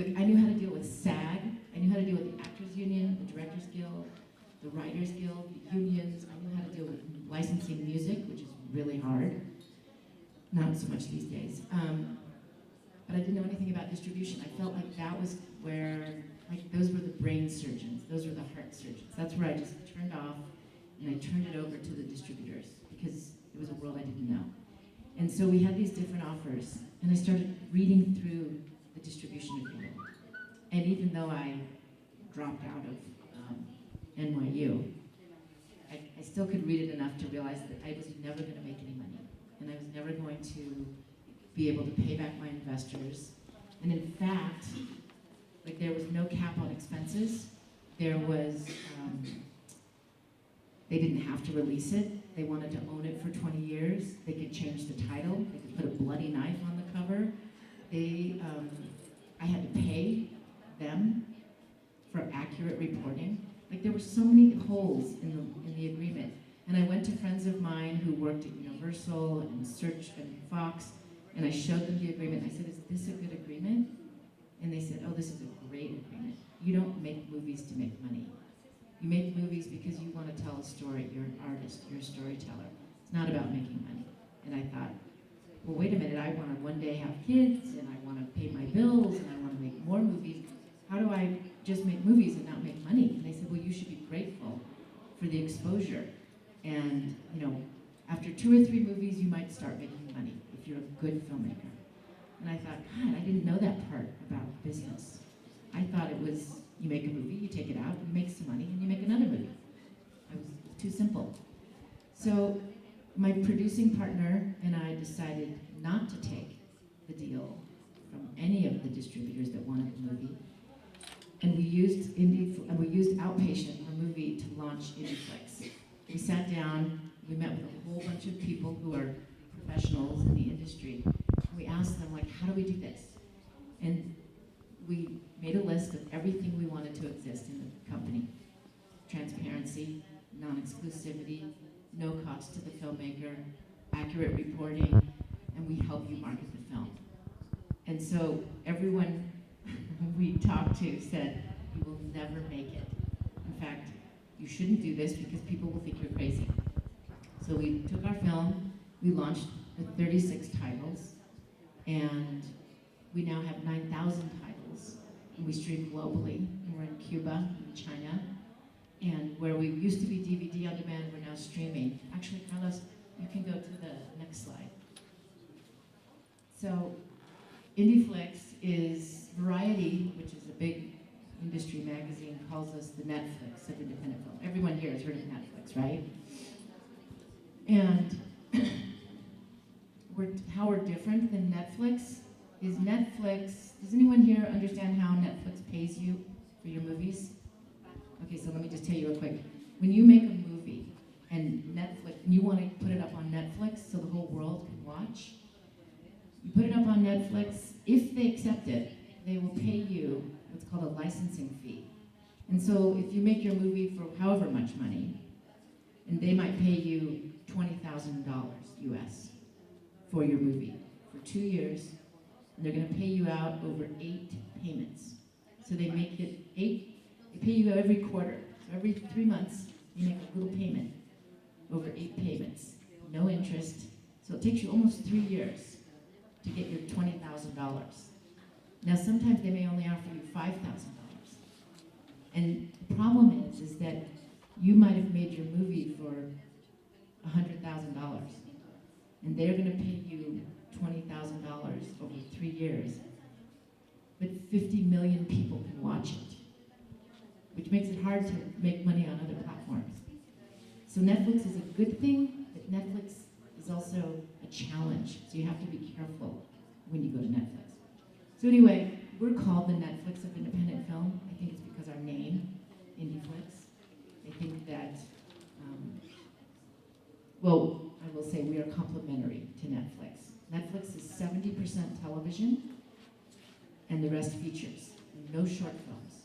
I knew how to deal with SAG. I knew how to deal with the Actors Union, the Directors Guild, the Writers Guild, the unions. I knew how to deal with licensing music, which is really hard. Not so much these days. But I didn't know anything about distribution. I felt like that was where, like, those were the brain surgeons. Those were the heart surgeons. That's where I just turned off and I turned it over to the distributors because it was a world I didn't know. And so we had these different offers, and I started reading through the distribution agreement. And even though I dropped out of NYU, I still could read it enough to realize that I was never going to make any money, and I was never going to be able to pay back my investors. And in fact, like, there was no cap on expenses. There was, they didn't have to release it. They wanted to own it for 20 years. They could change the title. They could put a bloody knife on the cover. I had to pay them for accurate reporting. Like, there were so many holes in the agreement. And I went to friends of mine who worked at Universal and Search and Fox, and I showed them the agreement. I said, "Is this a good agreement?" And they said, "Oh, this is a great agreement. You don't make movies to make money. You make movies because you want to tell a story. You're an artist. You're a storyteller. It's not about making money." And I thought, well, wait a minute. I want to one day have kids, and I want to pay my bills, and I want to make more movies. How do I just make movies and not make money? And they said, well, you should be grateful for the exposure. And, after 2 or 3 movies, you might start making money if you're a good filmmaker. And I thought, God, I didn't know that part about business. I thought it was, you make a movie, you take it out, you make some money, and you make another movie. It was too simple. So my producing partner and I decided not to take the deal from any of the distributors that wanted the movie. And we used Outpatient, our movie, to launch Indieflix. We sat down, we met with a whole bunch of people who are professionals in the industry. And we asked them, like, how do we do this? And we made a list of everything we wanted to exist in the company. Transparency, non-exclusivity, no cost to the filmmaker, accurate reporting, and we help you market the film. And so everyone we talked to said, you will never make it. In fact, you shouldn't do this because people will think you're crazy. So we took our film, we launched with 36 titles, and we now have 9,000 titles, and we stream globally. And we're in Cuba, in China, and where we used to be DVD on demand, we're now streaming. Actually, Carlos, you can go to the next slide. So Indieflix is Variety, which is a big industry magazine, calls us the Netflix of independent film. Everyone here has heard of Netflix, right? And how we're different than Netflix is Netflix. Does anyone here understand how Netflix pays you for your movies? Okay, so let me just tell you real quick. When you make a movie and you want to put it up on Netflix so the whole world can watch, you put it up on Netflix. If they accept it, they will pay you what's called a licensing fee. And so if you make your movie for however much money, and they might pay you $20,000 US for your movie for 2 years, and they're going to pay you out over 8 payments. So they make it 8, they pay you every quarter. So every 3 months, you make a little payment over 8 payments, no interest. So it takes you almost 3 years to get your $20,000. Now sometimes they may only offer you $5,000. And the problem is that you might have made your movie for $100,000, and they're going to pay you $20,000 over 3 years. But 50 million people can watch it, which makes it hard to make money on other platforms. So Netflix is a good thing, but Netflix is also a challenge. So you have to be careful when you go to Netflix. So anyway, we're called the Netflix of independent film. I think it's because our name, Indieflix. I think that, I will say we are complementary to Netflix. Netflix is 70% television and the rest features, no short films.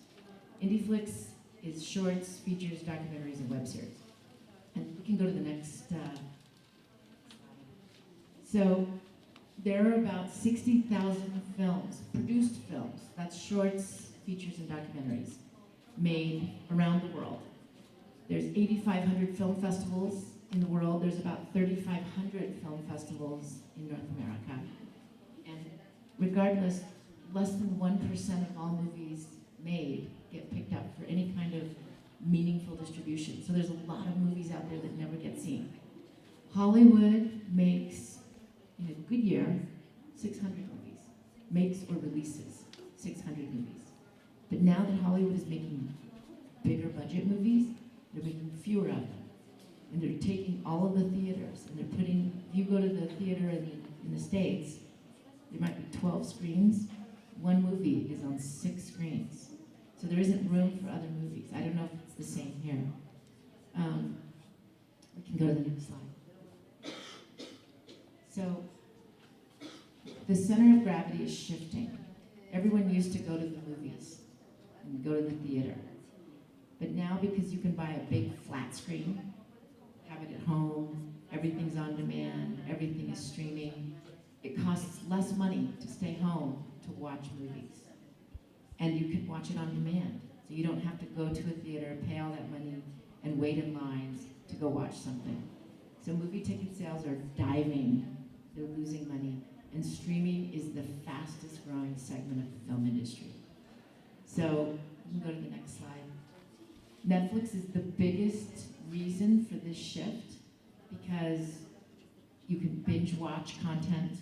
Indieflix is shorts, features, documentaries, and web series. And we can go to the next. So There are about 60,000 films, produced films, that's shorts, features, and documentaries, made around the world. There's 8,500 film festivals in the world. There's about 3,500 film festivals in North America. And regardless, less than 1% of all movies made get picked up for any kind of meaningful distribution. So there's a lot of movies out there that never get seen. Hollywood makes, in a good year, 600 movies. Makes or releases 600 movies. But now that Hollywood is making bigger budget movies, they're making fewer of them. And they're taking all of the theaters and they're putting, if you go to the theater in the States, there might be 12 screens. One movie is on 6 screens. So there isn't room for other movies. I don't know if it's the same here. We can go to the next slide. So the center of gravity is shifting. Everyone used to go to the movies and go to the theater. But now, because you can buy a big flat screen, have it at home, everything's on demand, everything is streaming, it costs less money to stay home to watch movies. And you can watch it on demand. So you don't have to go to a theater, pay all that money, and wait in lines to go watch something. So movie ticket sales are diving, they're losing money, and streaming is the fastest growing segment of the film industry. So you can go to the next slide. Netflix is the biggest reason for this shift because you can binge watch content,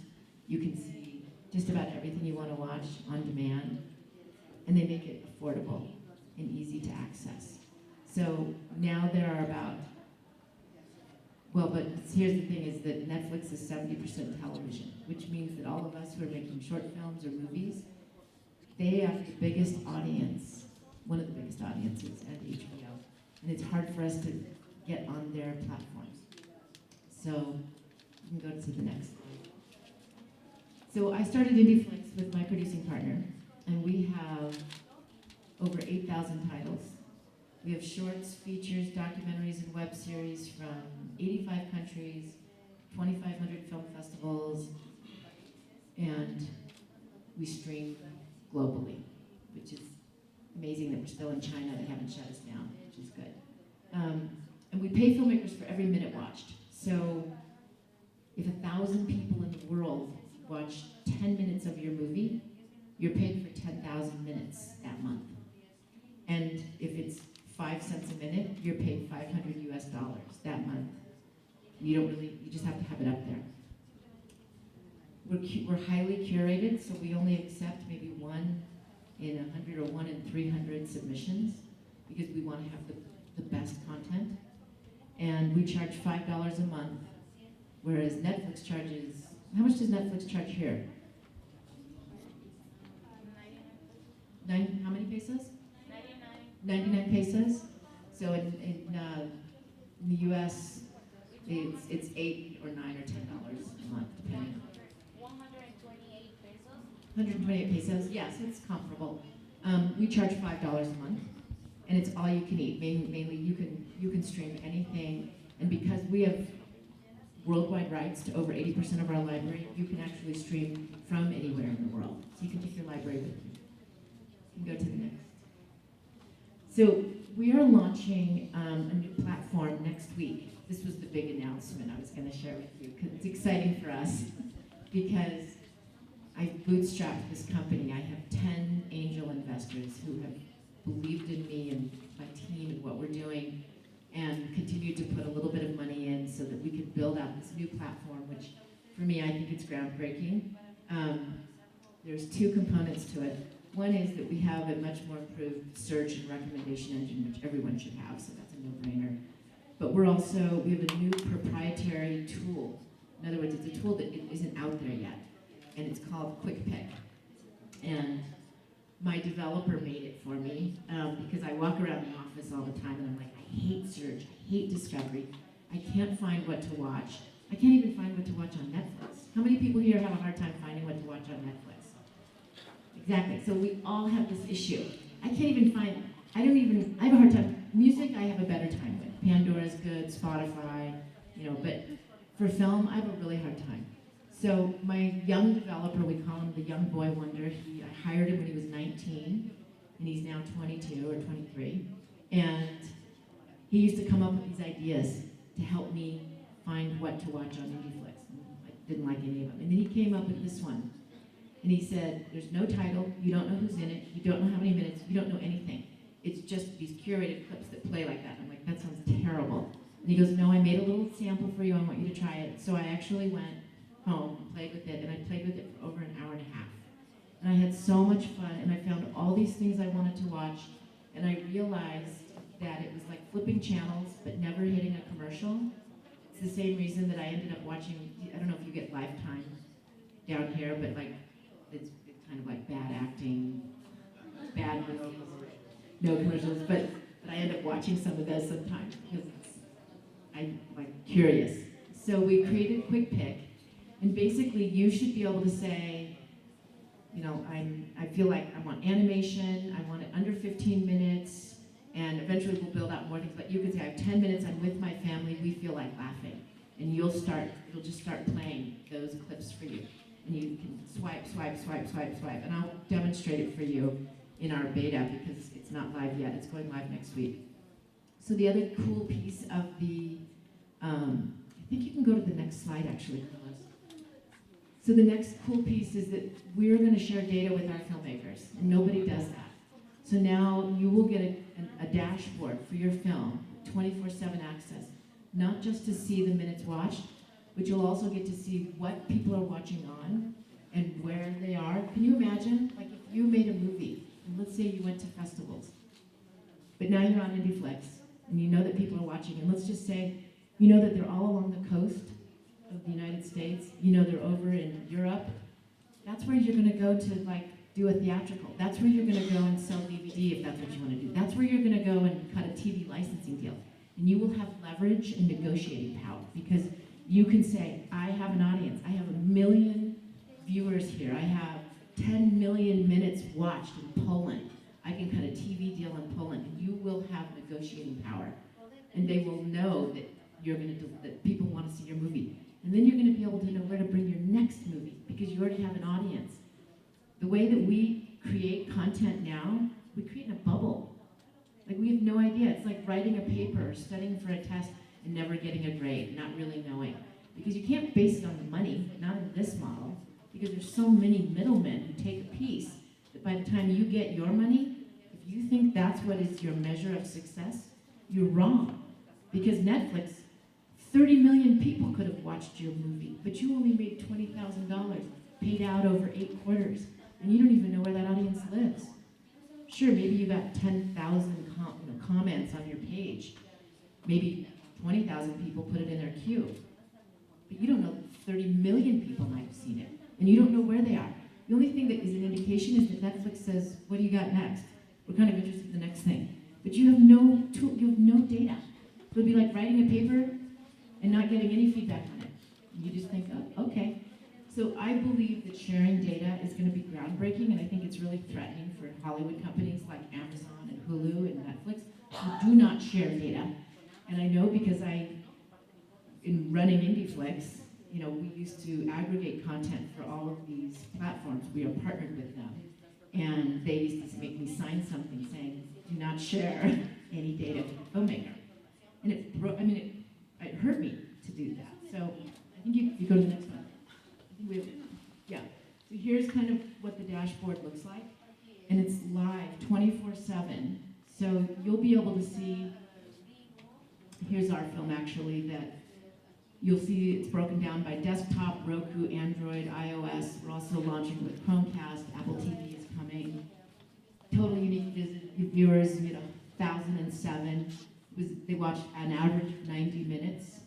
you can see just about everything you want to watch on demand, and they make it affordable and easy to access. So now there are about, well, but here's the thing is that Netflix is 70% television, which means that all of us who are making short films or movies, they have the biggest audience, one of the biggest audiences at HBO. And it's hard for us to get on their platforms. So you can go to the next slide. So I started Indieflix with my producing partner, and we have over 8,000 titles. We have shorts, features, documentaries, and web series from 85 countries, 2,500 film festivals, and we stream globally, which is amazing that we're still in China. They haven't shut us down, which is good. And we pay filmmakers for every minute watched. So if 1,000 people in the world watch 10 minutes of your movie, you're paid for 10,000 minutes that month. And if it's 5 cents a minute, you're paid $500 that month. You just have to have it up there. We're highly curated, so we only accept maybe 1 in 100 or 1 in 300 submissions because we want to have the best content. And we charge $5 a month, whereas Netflix charges, how much does Netflix charge here? how many pesos? 99 pesos. So in the U.S., it's $8 or $9 or $10 a month, depending. 128 pesos. 128 pesos. Yes, it's comparable. We charge $5 a month, and it's all you can eat. Mainly, you can stream anything, and because we have worldwide rights to over 80% of our library, you can actually stream from anywhere in the world. So you can take your library with you. You can go to the next. So we are launching a new platform next week. This was the big announcement I was going to share with you because it's exciting for us because I've bootstrapped this company. I have 10 angel investors who have believed in me and my team and what we're doing and continue to put a little bit of money in so that we can build out this new platform, which for me, I think it's groundbreaking. There's 2 components to it. One is that we have a much more improved search and recommendation engine, which everyone should have, so that's a no-brainer. But we have a new proprietary tool. In other words, it's a tool that isn't out there yet, and it's called Quick Pick. And my developer made it for me because I walk around the office all the time and I'm like, I hate search, I hate discovery. I can't find what to watch. I can't even find what to watch on Netflix. How many people here have a hard time finding what to watch on Netflix? Exactly, so we all have this issue. I can't even find, I have a hard time. Music, I have a better time with. Pandora's good, Spotify, but for film, I have a really hard time. So my young developer, we call him the young boy wonder, I hired him when he was 19, and he's now 22 or 23. And he used to come up with these ideas to help me find what to watch on Indieflix. And I didn't like any of them. And then he came up with this one. And he said, there's no title, you don't know who's in it, you don't know how many minutes, you don't know anything. It's just these curated clips that play like that. I'm like, that sounds terrible. And he goes, no, I made a little sample for you, I want you to try it. So I actually went home, played with it, and I played with it for over an hour and a half. And I had so much fun, and I found all these things I wanted to watch, and I realized that it was like flipping channels, but never hitting a commercial. It's the same reason that I ended up watching, I don't know if you get Lifetime down here, but like, it's kind of like bad acting, bad movies, no commercials, but I end up watching some of those sometimes because I'm like curious. So we created a quick pick, and basically you should be able to say, you know, I feel like I want animation, I want it under 15 minutes, and eventually we'll build out more things, but you can say I have 10 minutes, I'm with my family, we feel like laughing. And it'll just start playing those clips for you. And you can swipe, and I'll demonstrate it for you in our beta because it's not live yet, it's going live next week. So the other cool piece of the, I think you can go to the next slide actually, Carlos. So the next cool piece is that we're going to share data with our filmmakers, and nobody does that. So now you will get a dashboard for your film, 24/7 access, not just to see the minutes watched, but you'll also get to see what people are watching on and where they are. Can you imagine, like if you made a movie, and let's say you went to festivals, but now you're on Indieflix, and you know that people are watching, and let's just say, you know that they're all along the coast of the United States, you know they're over in Europe, that's where you're gonna go to like do a theatrical. That's where you're gonna go and sell DVD if that's what you wanna do. That's where you're gonna go and cut a TV licensing deal. And you will have leverage and negotiating power because you can say, I have an audience, I have 1 million viewers here, I have 10 million minutes watched in Poland. I can cut a TV deal in Poland, and you will have negotiating power. And they will know that that people want to see your movie. And then you're going to be able to know where to bring your next movie because you already have an audience. The way that we create content now, we create in a bubble. Like we have no idea. It's like writing a paper or studying for a test and never getting a grade, not really knowing. Because you can't base it on the money, not in this model, because there's so many middlemen who take a piece that by the time you get your money, if you think that's what is your measure of success, you're wrong. Because Netflix, 30 million people could have watched your movie, but you only made $20,000, paid out over 8 quarters, and you don't even know where that audience lives. Sure, maybe you got 10,000 comments on your page. Maybe 20,000 people put it in their queue. But you don't know that 30 million people might have seen it, and you don't know where they are. The only thing that is an indication is that Netflix says, what do you got next? We're kind of interested in the next thing. But you have no tool, you have no data. It would be like writing a paper and not getting any feedback on it. And you just think, oh, okay. So I believe that sharing data is going to be groundbreaking, and I think it's really threatening for Hollywood companies like Amazon and Hulu and Netflix who do not share data. And I know because in running Indieflix, you know, we used to aggregate content for all of these platforms. We are partnered with them. And they used to make me sign something saying, do not share any data with the filmmaker. And it hurt me to do that. So I think you go to the next one. I think we have, yeah. So here's kind of what the dashboard looks like. And it's live 24/7. So you'll be able to see, here's our film actually, that you'll see it's broken down by desktop, Roku, Android, iOS. We're also launching with Chromecast, Apple TV is coming. Total unique viewers, 1,007. They watched an average of 90 minutes.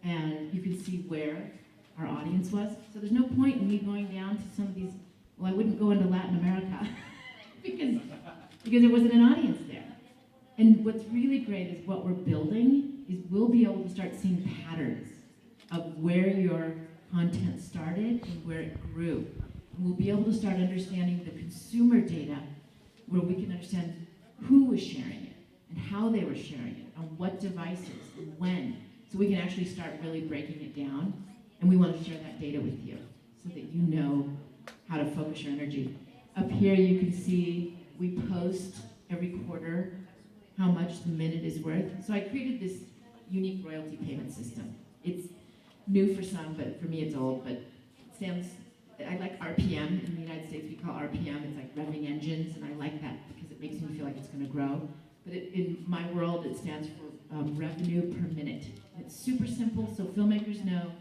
And you can see where our audience was. So there's no point in me going down to some of these, well, I wouldn't go into Latin America because there wasn't an audience there. And what's really great is what we're building is we'll be able to start seeing patterns of where your content started and where it grew. And we'll be able to start understanding the consumer data where we can understand who was sharing it and how they were sharing it, on what devices and when. So we can actually start really breaking it down. And we want to share that data with you so that you know how to focus your energy. Up here you can see we post every quarter how much the minute is worth. So I created this unique royalty payment system. It's new for some, but for me it's old, but it stands, I like RPM. In the United States we call RPM, it's like revving engines, and I like that because it makes me feel like it's gonna grow. But in my world, it stands for revenue per minute. It's super simple, so filmmakers know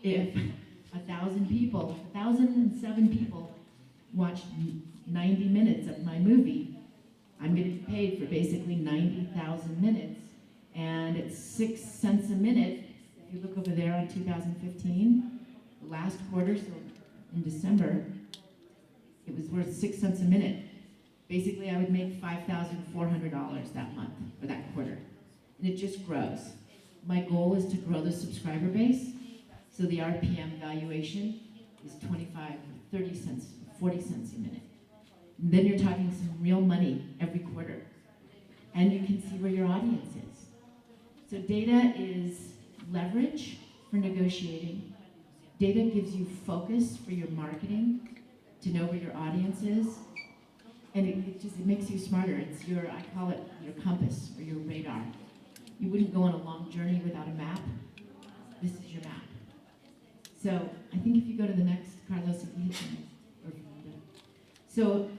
if 1,000 people, 1,007 people watch 90 minutes of my movie, I'm gonna be paid for basically 90,000 minutes, and it's 6 cents a minute. If you look over there on 2015, the last quarter, so in December, it was worth 6 cents a minute. Basically, I would make $5,400 that month, or that quarter. And it just grows. My goal is to grow the subscriber base, so the RPM valuation is 25, 30 cents, 40 cents a minute. And then you're talking some real money every quarter. And you can see where your audience is. So data is leverage for negotiating. Data gives you focus for your marketing, to know where your audience is. And it makes you smarter. It's your, I call it your compass or your radar. You wouldn't go on a long journey without a map. This is your map. So I think if you go to the next, Carlos, if you hit the next, or so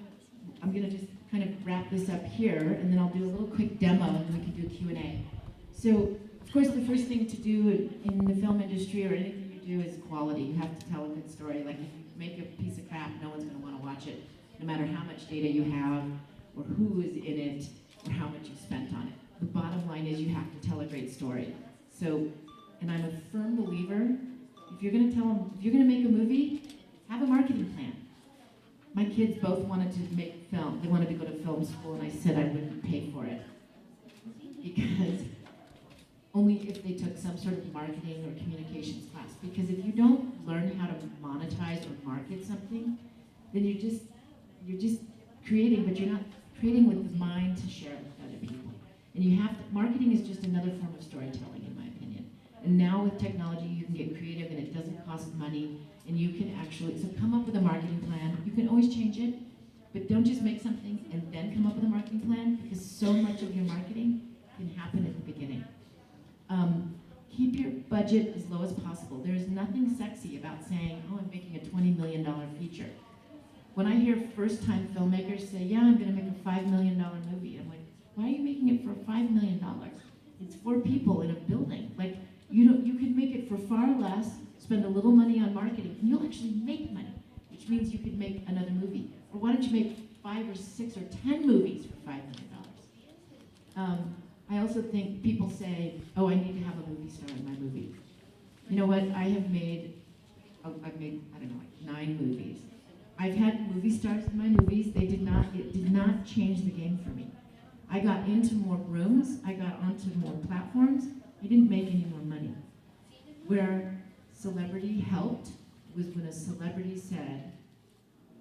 I'm gonna just kind of wrap this up here, and then I'll do a little quick demo, and then we can do a Q&A. So, of course, the first thing to do in the film industry or anything you do is quality. You have to tell a good story. Like if you make a piece of crap, no one's gonna wanna watch it, no matter how much data you have, or who is in it, or how much you spent on it. The bottom line is you have to tell a great story. So, and I'm a firm believer, if you're gonna make a movie, have a marketing plan. My kids both wanted to make film. They wanted to go to film school, and I said I wouldn't pay for it. Because only if they took some sort of marketing or communications class. Because if you don't learn how to monetize or market something, then you're just creating, but you're not creating with the mind to share it with other people. And you have to, marketing is just another form of storytelling, in my opinion. And now with technology, you can get creative, and it doesn't cost money, and you can actually, so come up with a marketing plan. You can always change it, but don't just make something and then come up with a marketing plan, because so much of your marketing can happen at the beginning. Keep your budget as low as possible. There is nothing sexy about saying, oh, I'm making a $20 million feature. When I hear first-time filmmakers say, yeah, I'm gonna make a $5 million movie, I'm like, why are you making it for $5 million? It's 4 people in a building. Like, you can make it for far less, spend a little money on marketing, and you'll actually make money, which means you could make another movie. Or why don't you make 5 or 6 or 10 movies for $5 million? I also think people say, oh, I need to have a movie star in my movie. You know what, I've made, I don't know, like 9 movies. I've had movie stars in my movies. It did not change the game for me. I got into more rooms, I got onto more platforms, I didn't make any more money. Where celebrity helped was when a celebrity said,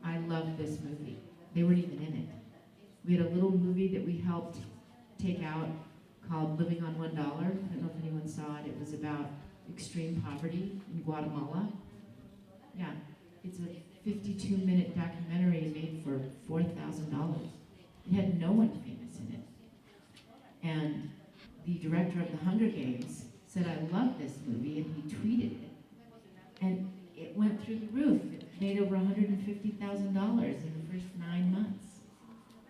I love this movie. They weren't even in it. We had a little movie that we helped take out called Living on $1. I don't know if anyone saw it. It was about extreme poverty in Guatemala. Yeah, it's a 52-minute documentary made for $4,000. It had no one famous in it. And the director of The Hunger Games said, I love this movie, and he tweeted it. And it went through the roof. It made over $150,000 in the first 9 months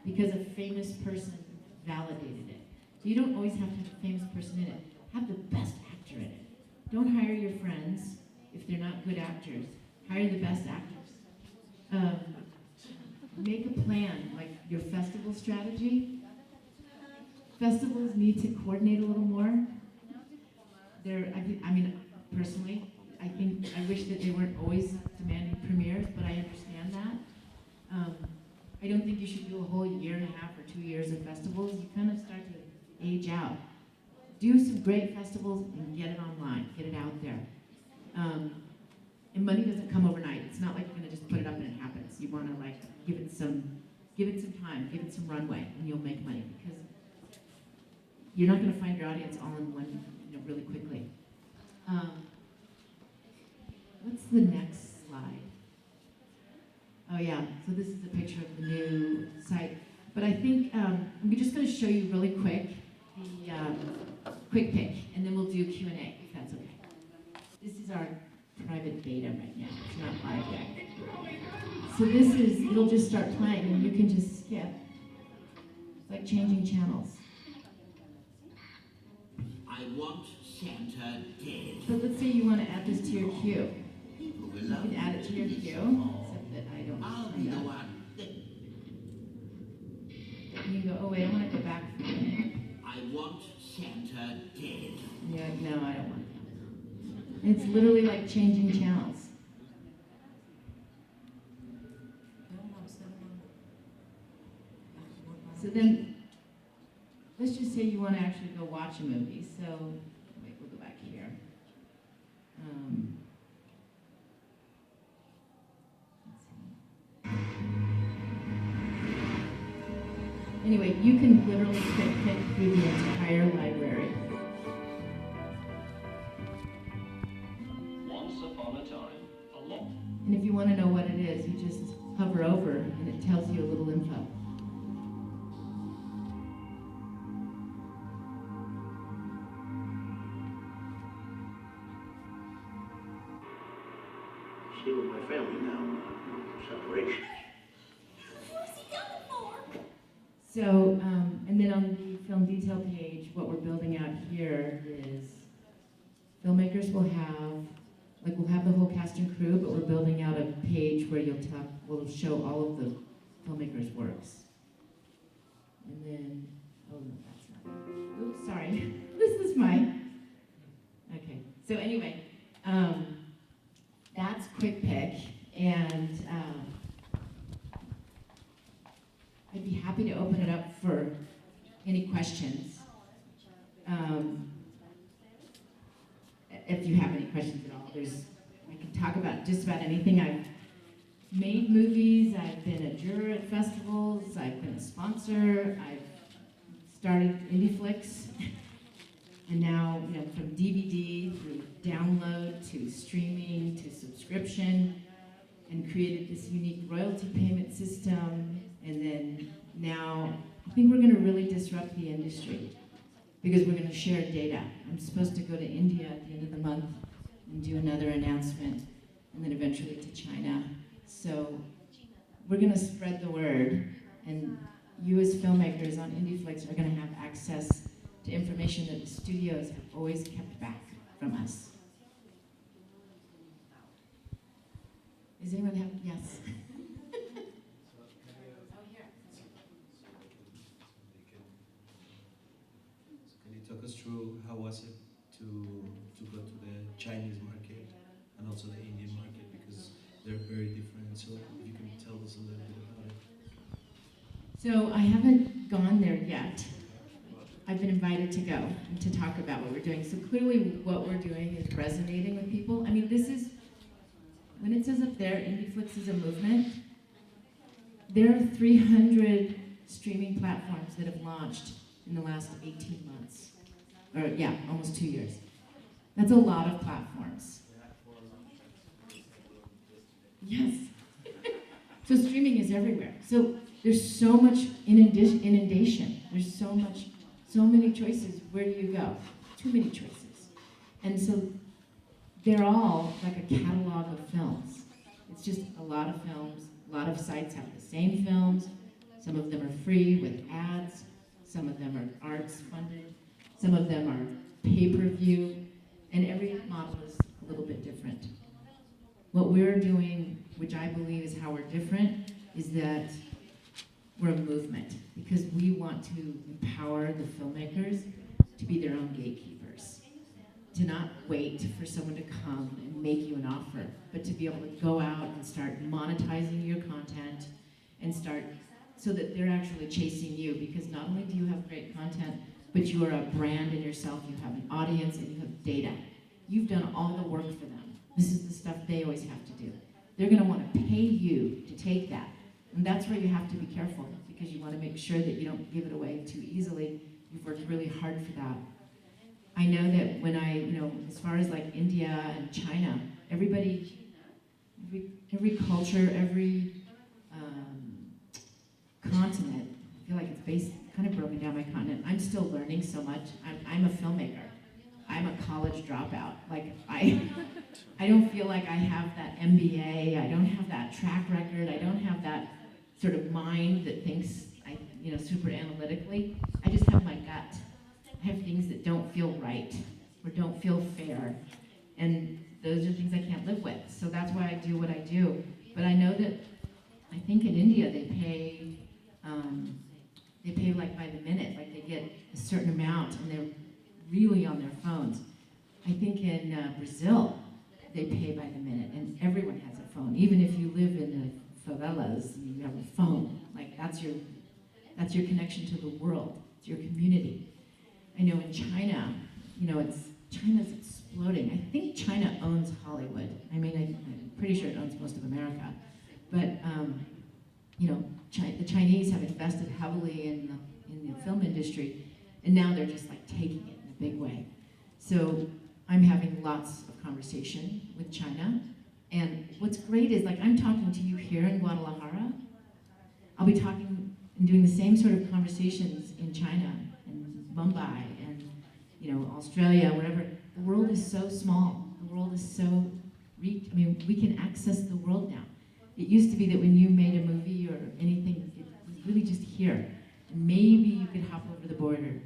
because a famous person validated it. So you don't always have to have a famous person in it. Have the best actor in it. Don't hire your friends if they're not good actors. Hire the best actors. Make a plan, like your festival strategy. Festivals need to coordinate a little more. Personally, I wish that they weren't always demanding premieres, but I understand that. I don't think you should do a whole year and a half or 2 years of festivals. You kind of start to age out. Do some great festivals and get it online, get it out there. And money doesn't come overnight. It's not like you're gonna just put it up and it happens. You wanna like give it some time, give it some runway, and you'll make money, because you're not gonna find your audience all in one, really quickly. What's the next slide? Oh yeah, so this is a picture of the new site. But I think I'm just going to show you really quick the quick pick, and then we'll do Q&A, if that's okay. This is our private beta right now. It's not live yet. So this is, it'll just start playing, and you can just skip. It's like changing channels. I want Santa dead. So let's say you want to add this to your queue. People will You love can add it to your this queue, song. except that I don't I'll know be the that. one that You can go, oh wait, I want to go back for a minute. I want Santa dead. Yeah, no, I don't want that. It's literally like changing channels. So then, let's just say you want to actually go watch a movie. So, wait, we'll go back here. Let's see. Anyway, you can literally pick through the entire library. Once upon a time, a lot. And if you want to know what it is, you just hover over and it tells you a little info. Stay with my family now. Separation. So, and then on the film detail page, what we're building out here is filmmakers will have, like we'll have the whole cast and crew, but we're building out a page where we'll show all of the filmmakers' works. And then, oh no, that's not it. Oops, sorry. This is mine. Okay, so anyway, that's Quick Pick, and I'd be happy to open it up for any questions. If you have any questions at all, I can talk about just about anything. I've made movies, I've been a juror at festivals, I've been a sponsor, I've started Indieflix, and now, from DVD through download to streaming to subscription, and created this unique royalty payment system. And then now, I think we're going to really disrupt the industry because we're going to share data. I'm supposed to go to India at the end of the month and do another announcement, and then eventually to China. So we're going to spread the word, and you as filmmakers on Indieflix are going to have access to information that the studios have always kept back from us. Does anyone have, yes? Can you talk us through how was it to go to the Chinese market and also the Indian market, because they're very different, so if you can tell us a little bit about it. So I haven't gone there yet. I've been invited to go and to talk about what we're doing. So clearly what we're doing is resonating with people. I mean, this is, when it says up there, Indieflix is a movement, there are 300 streaming platforms that have launched in the last 18 months. Or yeah, almost 2 years. That's a lot of platforms. Yes. So streaming is everywhere. So there's so much inundation. There's so many choices. Where do you go? Too many choices. And so they're all like a catalog of films. It's just a lot of films. A lot of sites have the same films. Some of them are free with ads. Some of them are arts funded. Some of them are pay-per-view. And every model is a little bit different. What we're doing, which I believe is how we're different, is that we're a movement, because we want to empower the filmmakers to be their own gatekeepers, to not wait for someone to come and make you an offer, but to be able to go out and start monetizing your content and start so that they're actually chasing you, because not only do you have great content, but you are a brand in yourself, you have an audience, and you have data. You've done all the work for them. This is the stuff they always have to do. They're gonna wanna pay you to take that. And that's where you have to be careful, because you want to make sure that you don't give it away too easily. You've worked really hard for that. I know that when as far as like India and China, everybody, every culture, every continent, I feel like it's based, kind of broken down by continent. I'm still learning so much. I'm a filmmaker. I'm a college dropout. Like, I don't feel like I have that MBA. I don't have that track record. I don't have that sort of mind that thinks, super analytically. I just have my gut. I have things that don't feel right or don't feel fair. And those are things I can't live with. So that's why I do what I do. But I know that, I think in India they pay like by the minute, like they get a certain amount and they're really on their phones. I think in Brazil, they pay by the minute and everyone has a phone. Even if you live in the favelas, you have a phone. Like that's your connection to the world, it's your community. I know in China, China's exploding. I think China owns Hollywood. I mean, I'm pretty sure it owns most of America. But, the Chinese have invested heavily in the film industry, and now they're just like taking it in a big way. So I'm having lots of conversation with China. And what's great is, like, I'm talking to you here in Guadalajara. I'll be talking and doing the same sort of conversations in China and Mumbai and Australia, wherever. The world is so small. The world is so we can access the world now. It used to be that when you made a movie or anything, it was really just here. Maybe you could hop over the border.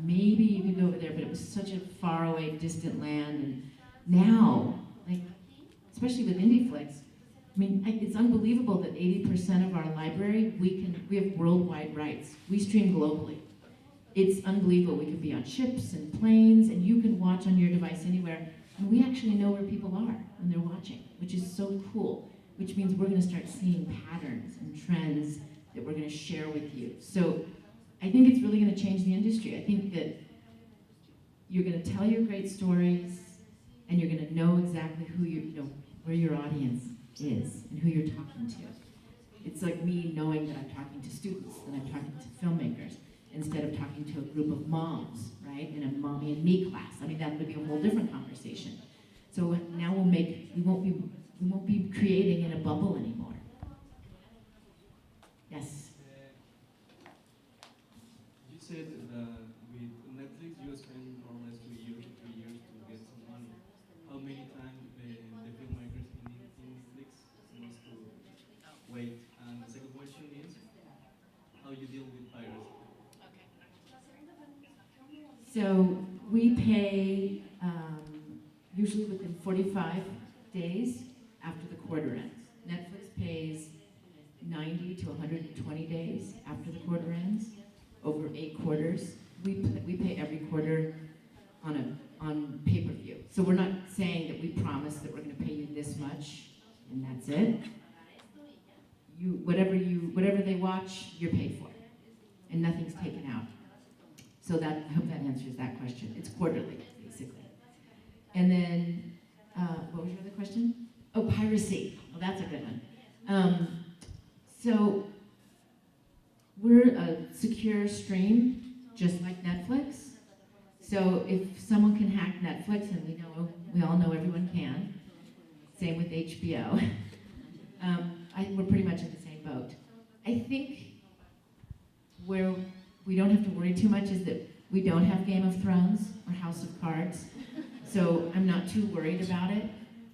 Maybe you could go over there, but it was such a faraway, distant land. And now, like, especially with Indieflix, it's unbelievable that 80% of our library, we have worldwide rights. We stream globally. It's unbelievable. We could be on ships and planes, and you can watch on your device anywhere. And we actually know where people are when they're watching, which is so cool, which means we're going to start seeing patterns and trends that we're going to share with you. So I think it's really going to change the industry. I think that you're going to tell your great stories, and you're going to know exactly where your audience is and who you're talking to. It's like me knowing that I'm talking to students, that I'm talking to filmmakers, instead of talking to a group of moms, right, in a mommy and me class. That would be a whole different conversation. So now we won't be creating in a bubble anymore. Yes? You said that with Netflix you spend more or less 2 years to get some money. How many times the filmmakers in Indiflix must to wait? And the second question is, how you deal with piracy? So we pay usually within 45 days after the quarter ends. Netflix pays 90 to 120 days after the quarter ends, over 8 quarters. We pay every quarter on pay-per-view. So we're not saying that we promise that we're going to pay you this much and that's it. Whatever they watch, you're paid for, and nothing's taken out. So I hope that answers that question. It's quarterly, basically. And then, what was your other question? Oh, piracy. Well, that's a good one. So we're a secure stream, just like Netflix. So if someone can hack Netflix, and we all know everyone can, same with HBO, we're pretty much in the same boat. I think where we don't have to worry too much is that we don't have Game of Thrones or House of Cards, so I'm not too worried about it.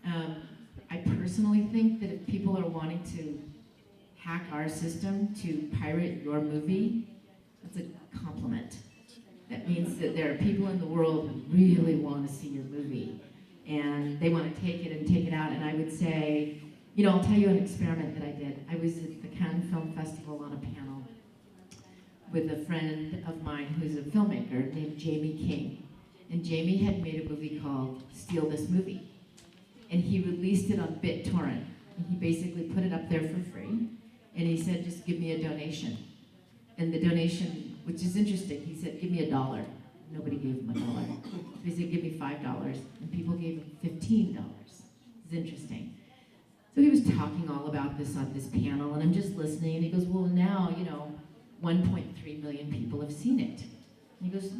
I personally think that if people are wanting to hack our system to pirate your movie, that's a compliment. That means that there are people in the world who really want to see your movie, and they want to take it out, and I would say, I'll tell you an experiment that I did. I was at the Cannes Film Festival on a panel with a friend of mine who's a filmmaker named Jamie King. And Jamie had made a movie called Steal This Movie. And he released it on BitTorrent. And he basically put it up there for free. And he said, just give me a donation. And the donation, which is interesting, he said, give me $1. Nobody gave him $1. He said, give me $5. And people gave him $15. It's interesting. So he was talking all about this on this panel, and I'm just listening, and he goes, well, now, 1.3 million people have seen it. And he goes,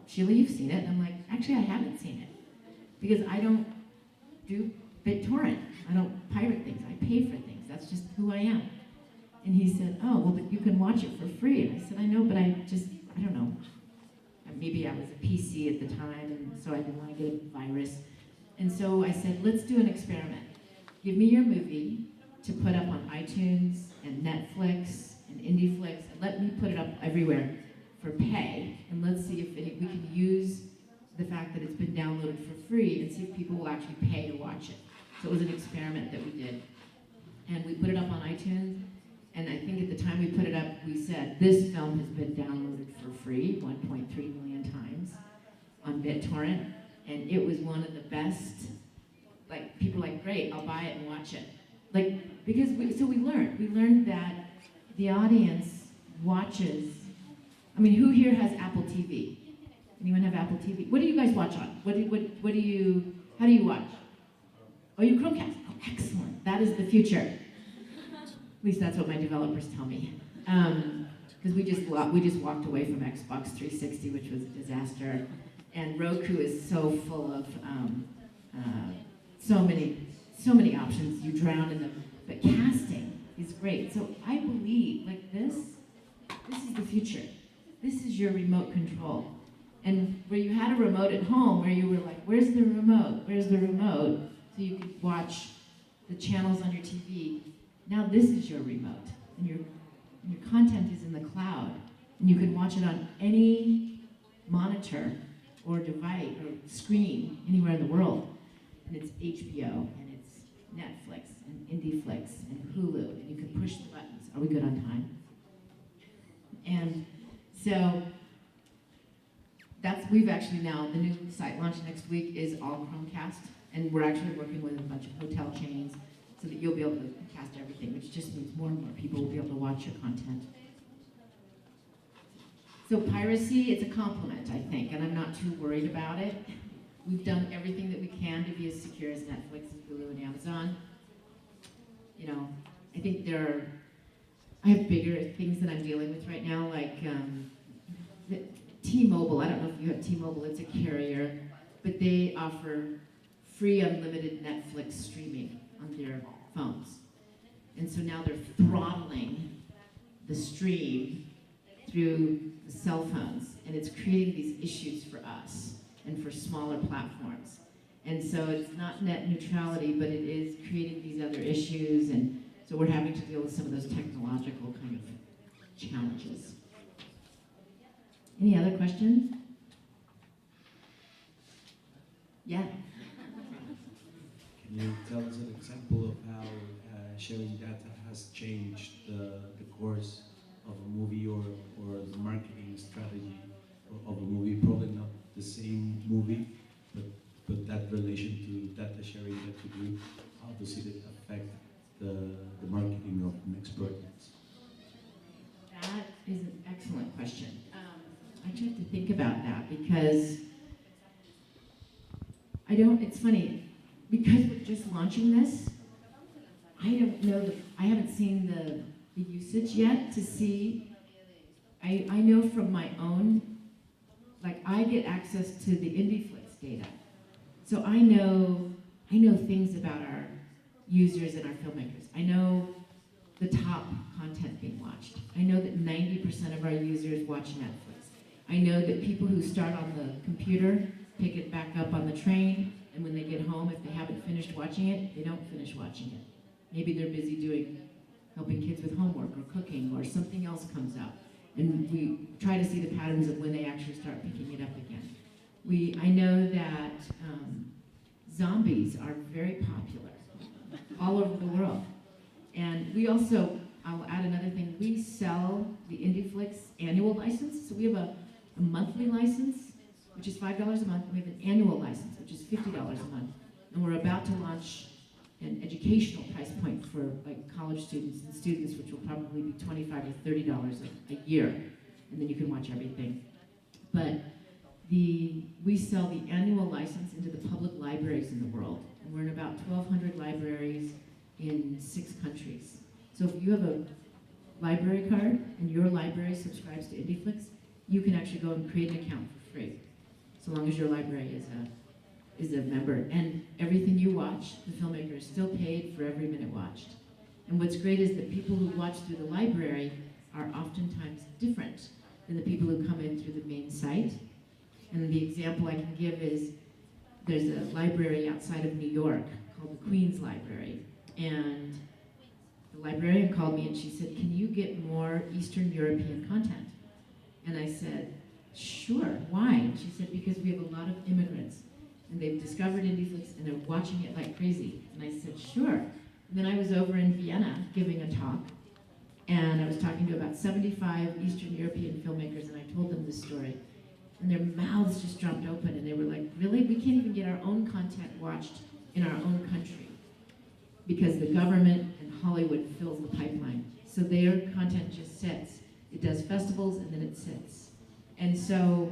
Sheila, you've seen it. And I'm like, actually, I haven't seen it. Because I don't do BitTorrent. I don't pirate things. I pay for things. That's just who I am. And he said, oh, well, but you can watch it for free. And I said, I know, but I don't know. Maybe I was a PC at the time, and so I didn't want to get a virus. And so I said, let's do an experiment. Give me your movie to put up on iTunes and Netflix and Indieflix, and let me put it up everywhere for pay, and let's see if we can use the fact that it's been downloaded for free and see if people will actually pay to watch it. So it was an experiment that we did. And we put it up on iTunes, and I think at the time we put it up, we said, this film has been downloaded for free 1.3 million times on BitTorrent, and it was one of the best. Like, people were like, great, I'll buy it and watch it. Like, because we learned that the audience watches. I mean, who here has Apple TV? Anyone have Apple TV? What do you guys watch on? How do you watch? Oh, you Chromecast. Oh, excellent. That is the future. At least that's what my developers tell me. Because we just walked away from Xbox 360, which was a disaster. And Roku is so full of so many options. You drown in them. But casting is great. So I believe, like this is the future. This is your remote control. And where you had a remote at home, where you were like, where's the remote? Where's the remote? So you could watch the channels on your TV. Now this is your remote. And your content is in the cloud. And you can watch it on any monitor or device or screen anywhere in the world. And it's HBO, and it's Netflix, and Indieflix, and Hulu, and you can push the buttons. Are we good on time? And so we've actually now, the new site launch next week is all Chromecast, and we're actually working with a bunch of hotel chains so that you'll be able to cast everything, which just means more and more people will be able to watch your content. So piracy, it's a compliment, I think, and I'm not too worried about it. We've done everything that we can to be as secure as Netflix and Hulu and Amazon. You know, I think I have bigger things that I'm dealing with right now, like T-Mobile. I don't know if you have T-Mobile, it's a carrier, but they offer free unlimited Netflix streaming on their phones. And so now they're throttling the stream through the cell phones, and it's creating these issues for us and for smaller platforms. And so it's not net neutrality, but it is creating these other issues, and so we're having to deal with some of those technological kind of challenges. Any other questions? Yeah. Can you tell us an example of how sharing data has changed the course of a movie or the marketing strategy of a movie? Probably not the same movie, but that relation to data sharing that you do, how does it affect the marketing of next projects? That is an excellent question. I tried to think about that because it's funny, because we're just launching this, I don't know, I haven't seen the usage yet to see. I know from my own, like I get access to the Indieflix data. So I know things about our users and our filmmakers. I know the top content being watched. I know that 90% of our users watch Netflix. I know that people who start on the computer pick it back up on the train, and when they get home, if they haven't finished watching it, they don't finish watching it. Maybe they're busy helping kids with homework or cooking, or something else comes up. And we try to see the patterns of when they actually start picking it up again. I know that zombies are very popular all over the world. And we also, I'll add another thing, we sell the Indieflix annual license. So we have a monthly license, which is $5 a month. We have an annual license, which is $50 a month. And we're about to launch an educational price point for like college students and students, which will probably be $25 or $30 a year. And then you can watch everything. But we sell the annual license into the public libraries in the world. And we're in about 1,200 libraries in 6 countries. So if you have a library card and your library subscribes to Indieflix, you can actually go and create an account for free, so long as your library is a member, and everything you watch, the filmmaker is still paid for every minute watched. And what's great is that people who watch through the library are oftentimes different than the people who come in through the main site. And the example I can give is, there's a library outside of New York called the Queen's Library, and the librarian called me and she said, "Can you get more Eastern European content?" And I said, "Sure, why?" And she said, "Because we have a lot of immigrants, and they've discovered Indieflix and they're watching it like crazy." And I said, "Sure." And then I was over in Vienna giving a talk, and I was talking to about 75 Eastern European filmmakers, and I told them this story. And their mouths just dropped open, and they were like, "Really? We can't even get our own content watched in our own country because the government and Hollywood fills the pipeline. So their content just sits. It does festivals, and then it sits." And so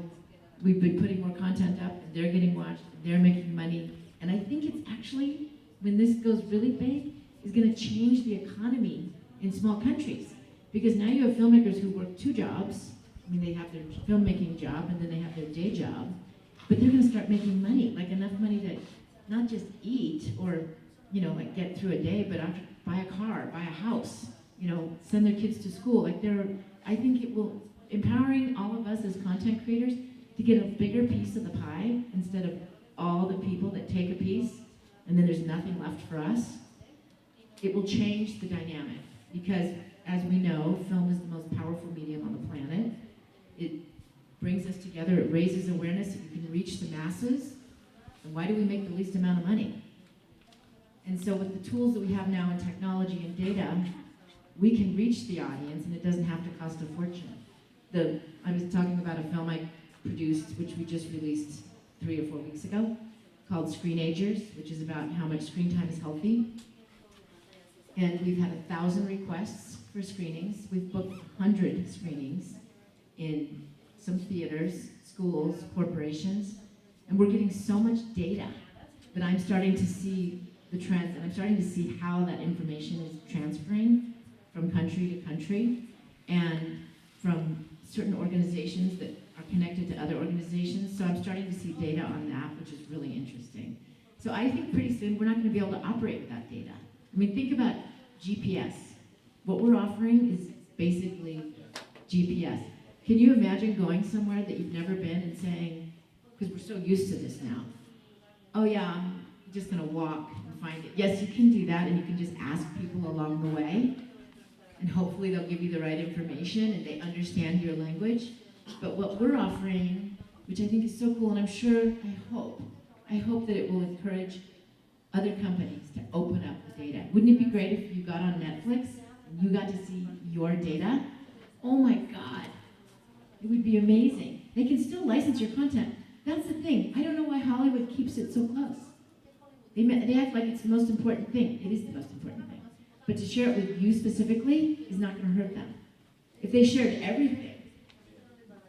we've been putting more content up, and they're getting watched, and they're making money. And I think it's actually, when this goes really big, is going to change the economy in small countries. Because now you have filmmakers who work 2 jobs. I mean, they have their filmmaking job, and then they have their day job. But they're going to start making money, like enough money to not just eat or, you know, like get through a day, but after, buy a car, buy a house, you know, send their kids to school. Like I think it will, empowering all of us as content creators to get a bigger piece of the pie instead of all the people that take a piece and then there's nothing left for us. It will change the dynamic because, as we know, film is the most powerful medium on the planet. It brings us together, it raises awareness, you can reach the masses. And why do we make the least amount of money? And so with the tools that we have now in technology and data, we can reach the audience and it doesn't have to cost a fortune. I was talking about a film I produced, which we just released 3 or 4 weeks ago, called Screenagers, which is about how much screen time is healthy. And we've had 1,000 requests for screenings. We've booked 100 screenings in some theaters, schools, corporations, and we're getting so much data that I'm starting to see the trends, and I'm starting to see how that information is transferring from country to country, and from certain organizations that are connected to other organizations. So I'm starting to see data on that, which is really interesting. So I think pretty soon we're not going to be able to operate with that data. I mean, think about GPS. What we're offering is basically GPS. Can you imagine going somewhere that you've never been and saying, because we're so used to this now, "Oh yeah, I'm just going to walk and find it." Yes, you can do that, and you can just ask people along the way, and hopefully they'll give you the right information and they understand your language. But what we're offering, which I think is so cool, and I'm sure, I hope that it will encourage other companies to open up the data. Wouldn't it be great if you got on Netflix and you got to see your data? Oh my God, it would be amazing. They can still license your content. That's the thing. I don't know why Hollywood keeps it so close. They act like it's the most important thing. It is the most important thing. But to share it with you specifically is not going to hurt them. If they shared everything,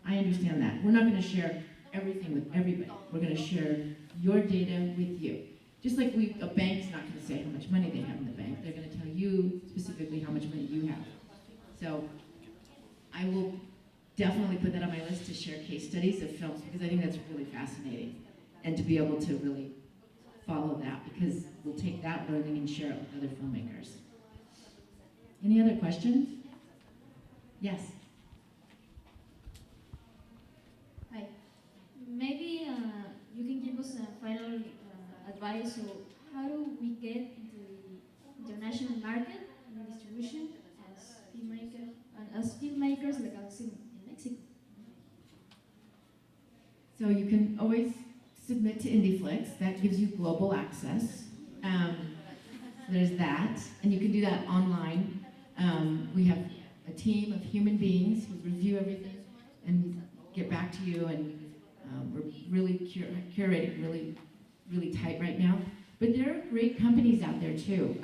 I understand that. We're not going to share everything with everybody. We're going to share your data with you. Just like a bank's not going to say how much money they have in the bank. They're going to tell you specifically how much money you have. So I will definitely put that on my list to share case studies of films, because I think that's really fascinating. And to be able to really follow that, because we'll take that learning and share it with other filmmakers. Any other questions? Yes. Hi. Maybe you can give us a final advice. So how do we get into the international market and distribution as filmmakers like us in Mexico? So you can always submit to Indieflix. That gives you global access. There's that, and you can do that online. We have a team of human beings who review everything and get back to you, and we're really curating really tight right now. But there are great companies out there too.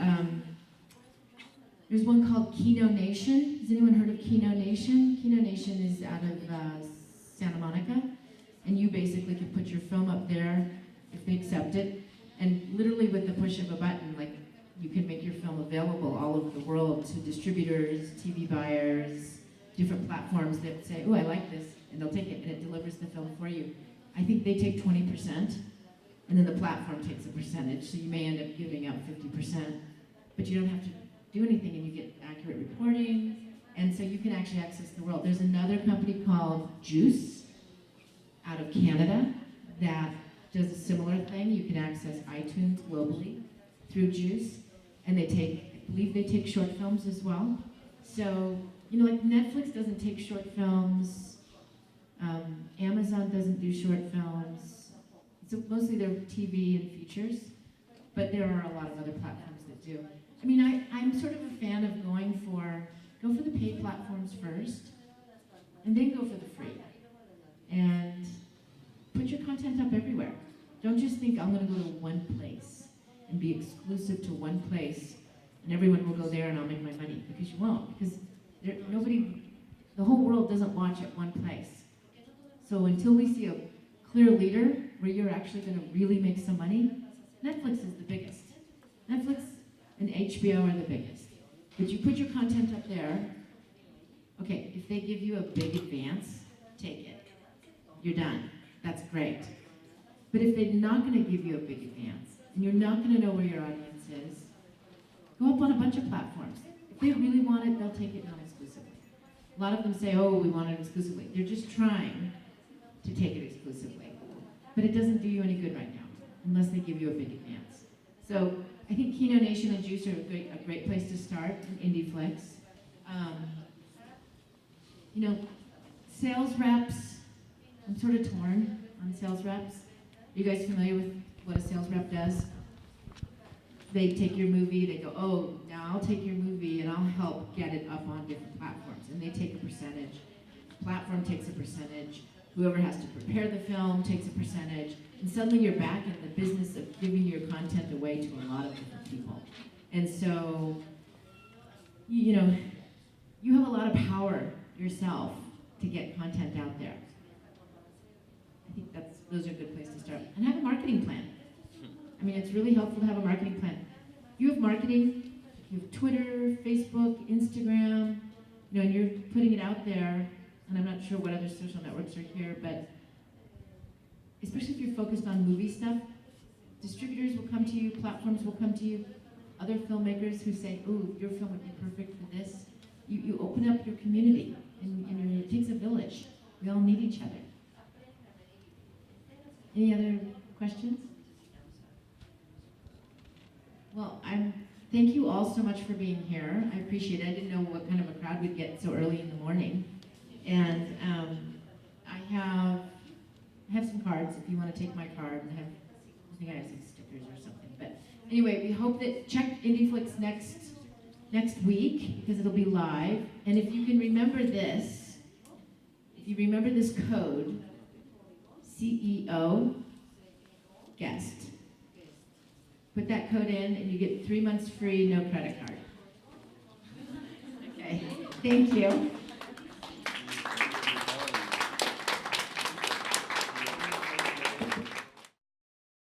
There's one called Kino Nation. Has anyone heard of Kino Nation? Kino Nation is out of Santa Monica, and you basically can put your film up there if they accept it, and literally with the push of a button, like, you can make your film available all over the world to distributors, TV buyers, different platforms that say, "Oh, I like this," and they'll take it and it delivers the film for you. I think they take 20%, and then the platform takes a percentage, so you may end up giving up 50%, but you don't have to do anything and you get accurate reporting, and so you can actually access the world. There's another company called Juice out of Canada that does a similar thing. You can access iTunes globally through Juice, and I believe they take short films as well. So, you know, like Netflix doesn't take short films, Amazon doesn't do short films. So mostly they're TV and features, but there are a lot of other platforms that do. I mean, I'm sort of a fan of go for the paid platforms first, and then go for the free. And put your content up everywhere. Don't just think I'm gonna go to one place and be exclusive to one place, and everyone will go there and I'll make my money, because you won't, because the whole world doesn't watch at one place. So until we see a clear leader where you're actually gonna really make some money, Netflix is the biggest. Netflix and HBO are the biggest. But you put your content up there, okay, if they give you a big advance, take it. You're done. That's great. But if they're not gonna give you a big advance, and you're not gonna know where your audience is, go up on a bunch of platforms. If they really want it, they'll take it non-exclusively. A lot of them say, oh, we want it exclusively. They're just trying to take it exclusively. But it doesn't do you any good right now, unless they give you a big advance. So I think Kino Nation and Juice are a great place to start, and Indieflix. You know, sales reps, I'm sort of torn on sales reps. Are you guys familiar with what a sales rep does? They take your movie, they go, oh, now I'll take your movie and I'll help get it up on different platforms. And they take a percentage. The platform takes a percentage. Whoever has to prepare the film takes a percentage. And suddenly you're back in the business of giving your content away to a lot of different people. And so, you know, you have a lot of power yourself to get content out there. I think those are a good place to start. And have a marketing plan. I mean, it's really helpful to have a marketing plan. You have marketing, you have Twitter, Facebook, Instagram, you know, and you're putting it out there, and I'm not sure what other social networks are here, but especially if you're focused on movie stuff, distributors will come to you, platforms will come to you, other filmmakers who say, ooh, your film would be perfect for this. You open up your community, and it takes a village. We all need each other. Any other questions? Well, thank you all so much for being here. I appreciate it. I didn't know what kind of a crowd we'd get so early in the morning. And I have some cards if you want to take my card. And I think I have some stickers or something. But anyway, we hope that check Indieflix next week, because it'll be live. And if you can remember this, if you remember this code, CEO guest. Put that code in and you get 3 months free, no credit card. Okay, thank you.